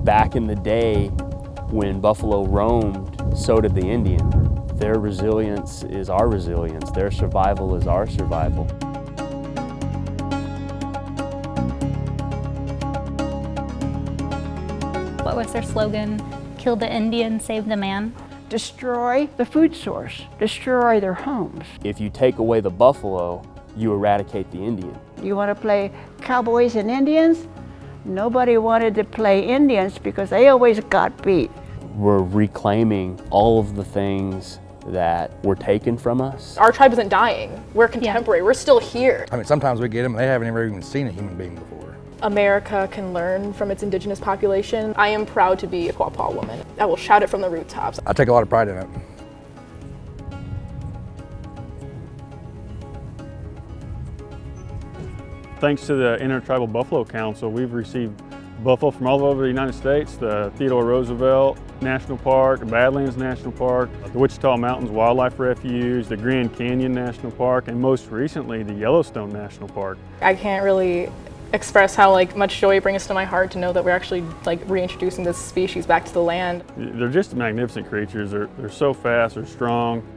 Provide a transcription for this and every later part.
back in the day when buffalo roamed, so did the Indian. Their resilience is our resilience. Their survival is our survival. What was their slogan? Kill the Indian, save the man. Destroy the food source, destroy their homes. If you take away the buffalo, you eradicate the Indian. You want to play cowboys and Indians? Nobody wanted to play Indians because they always got beat. We're reclaiming all of the things that were taken from us. Our tribe isn't dying. We're contemporary. We're still here. I mean, sometimes we get them and they haven't ever even seen a human being before. America can learn from its indigenous population. I am proud to be a Quapaw woman. I will shout it from the rooftops. I take a lot of pride in it. Thanks to the Intertribal Buffalo Council, we've received buffalo from all over the United States, the Theodore Roosevelt National Park, the Badlands National Park, the Wichita Mountains Wildlife Refuge, the Grand Canyon National Park, and most recently, the Yellowstone National Park. I can't really express how much joy it brings to my heart to know that we're actually reintroducing this species back to the land. They're just magnificent creatures. They're so fast, they're strong.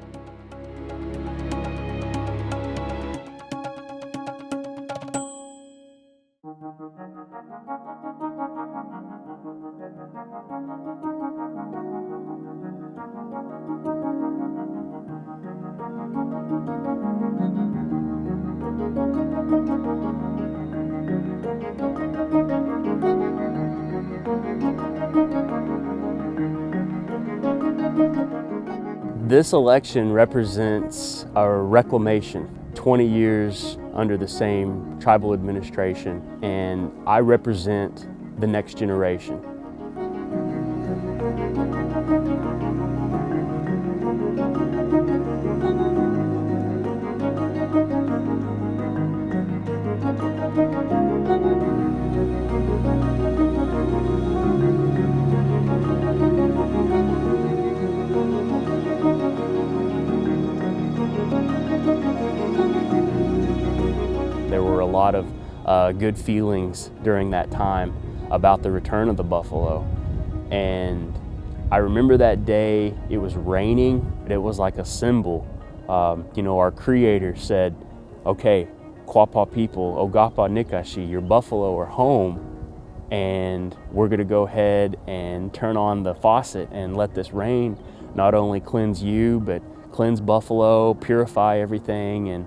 This election represents a reclamation, 20 years under the same tribal administration, and I represent the next generation. There were a lot of good feelings during that time about the return of the buffalo. And I remember that day, it was raining, it was like a symbol. Our creator said, okay, Quapaw people, Ogapa Nikashi, your buffalo are home, and we're gonna go ahead and turn on the faucet and let this rain not only cleanse you, but cleanse buffalo, purify everything, and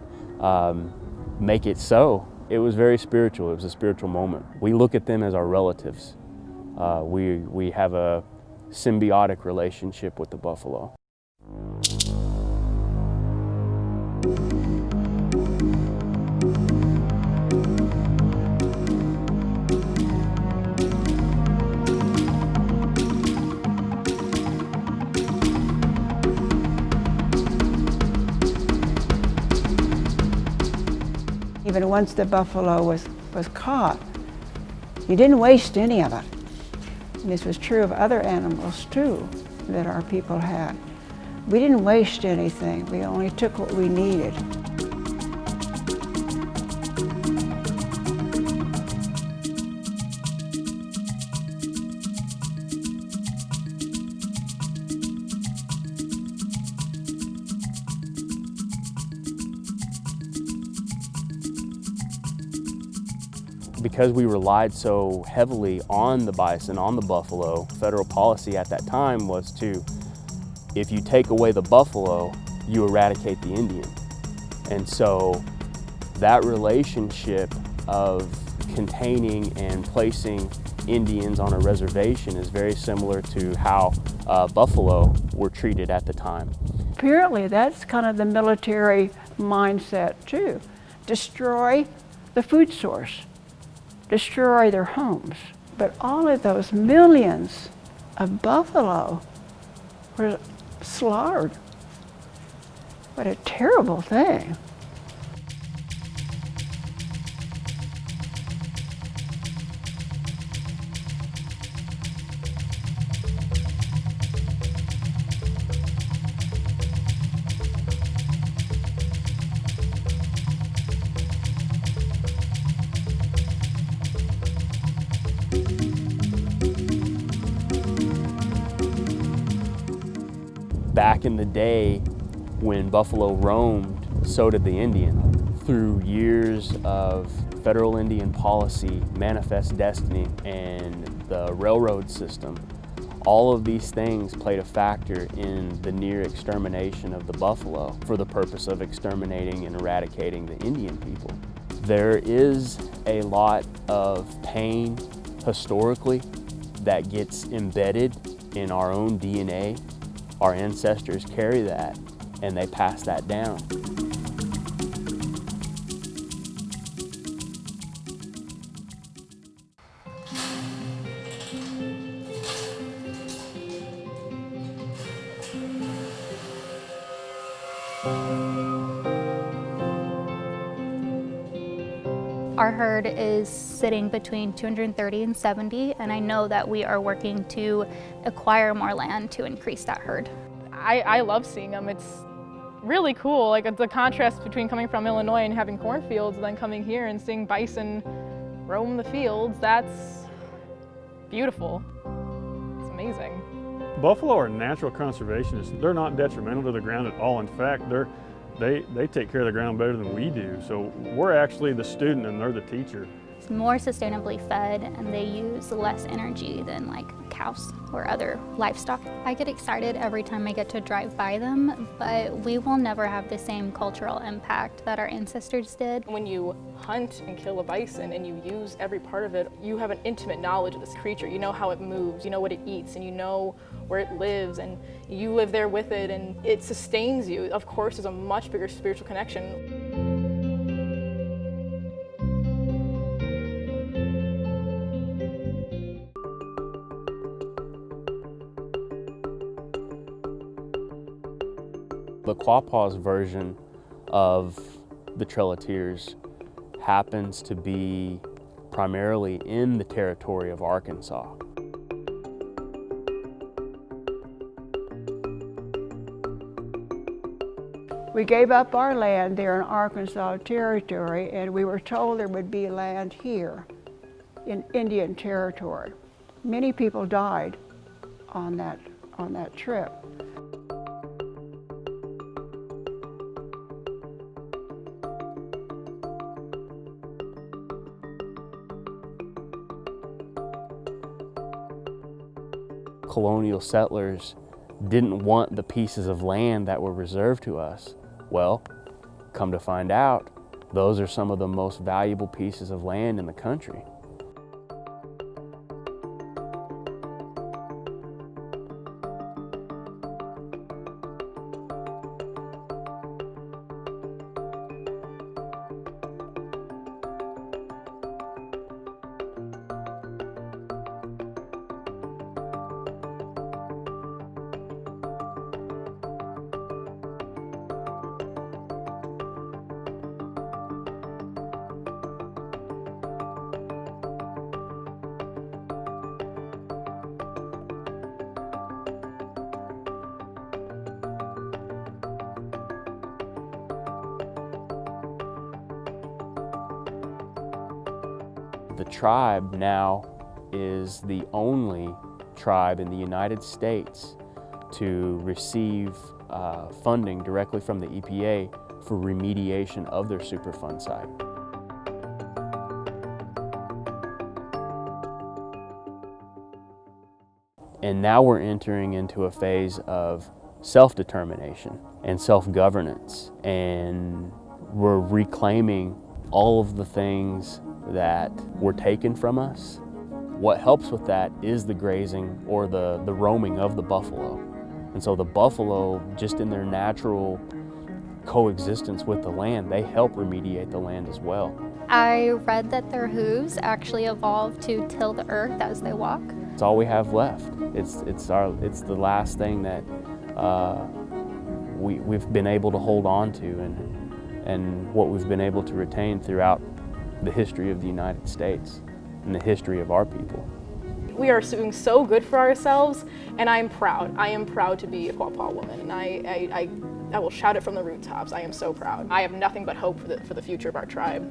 make it so. It was very spiritual. It was a spiritual moment. We look at them as our relatives. We have a symbiotic relationship with the buffalo. Even once the buffalo was caught, you didn't waste any of it. And this was true of other animals too that our people had. We didn't waste anything. We only took what we needed. Because we relied so heavily on the bison, on the buffalo, federal policy at that time was to, if you take away the buffalo, you eradicate the Indian. And so that relationship of containing and placing Indians on a reservation is very similar to how buffalo were treated at the time. Apparently that's kind of the military mindset too. Destroy the food source. Destroy their homes. But all of those millions of buffalo were slaughtered. What a terrible thing. Back in the day when buffalo roamed, so did the Indian. Through years of federal Indian policy, manifest destiny, and the railroad system, all of these things played a factor in the near extermination of the buffalo for the purpose of exterminating and eradicating the Indian people. There is a lot of pain historically that gets embedded in our own DNA. Our ancestors carry that and they pass that down. Our herd is sitting between 230 and 70, and I know that we are working to acquire more land to increase that herd. I love seeing them. It's really cool. Like the contrast between coming from Illinois and having cornfields, and then coming here and seeing bison roam the fields, that's beautiful. It's amazing. Buffalo are natural conservationists. They're not detrimental to the ground at all. In fact, they take care of the ground better than we do. So we're actually the student and they're the teacher. It's more sustainably fed and they use less energy than like cows or other livestock. I get excited every time I get to drive by them, but we will never have the same cultural impact that our ancestors did. When you hunt and kill a bison and you use every part of it, you have an intimate knowledge of this creature. You know how it moves, you know what it eats, and you know where it lives, and you live there with it, and it sustains you. Of course, there's a much bigger spiritual connection. The Quapaw's version of the Trail of Tears happens to be primarily in the territory of Arkansas. We gave up our land there in Arkansas Territory, and we were told there would be land here in Indian Territory. Many people died on that trip. Colonial settlers didn't want the pieces of land that were reserved to us. Well, come to find out, those are some of the most valuable pieces of land in the country. The tribe now is the only tribe in the United States to receive funding directly from the EPA for remediation of their Superfund site. And now we're entering into a phase of self-determination and self-governance, and we're reclaiming all of the things that were taken from us. What helps with that is the grazing or the roaming of the buffalo. And so the buffalo, just in their natural coexistence with the land, they help remediate the land as well. I read that their hooves actually evolved to till the earth as they walk. It's all we have left. It's the last thing that we've been able to hold on to, and what we've been able to retain throughout the history of the United States and the history of our people. We are doing so good for ourselves, and I am proud. I am proud to be a Quapaw woman, and I will shout it from the rooftops. I am so proud. I have nothing but hope for the future of our tribe.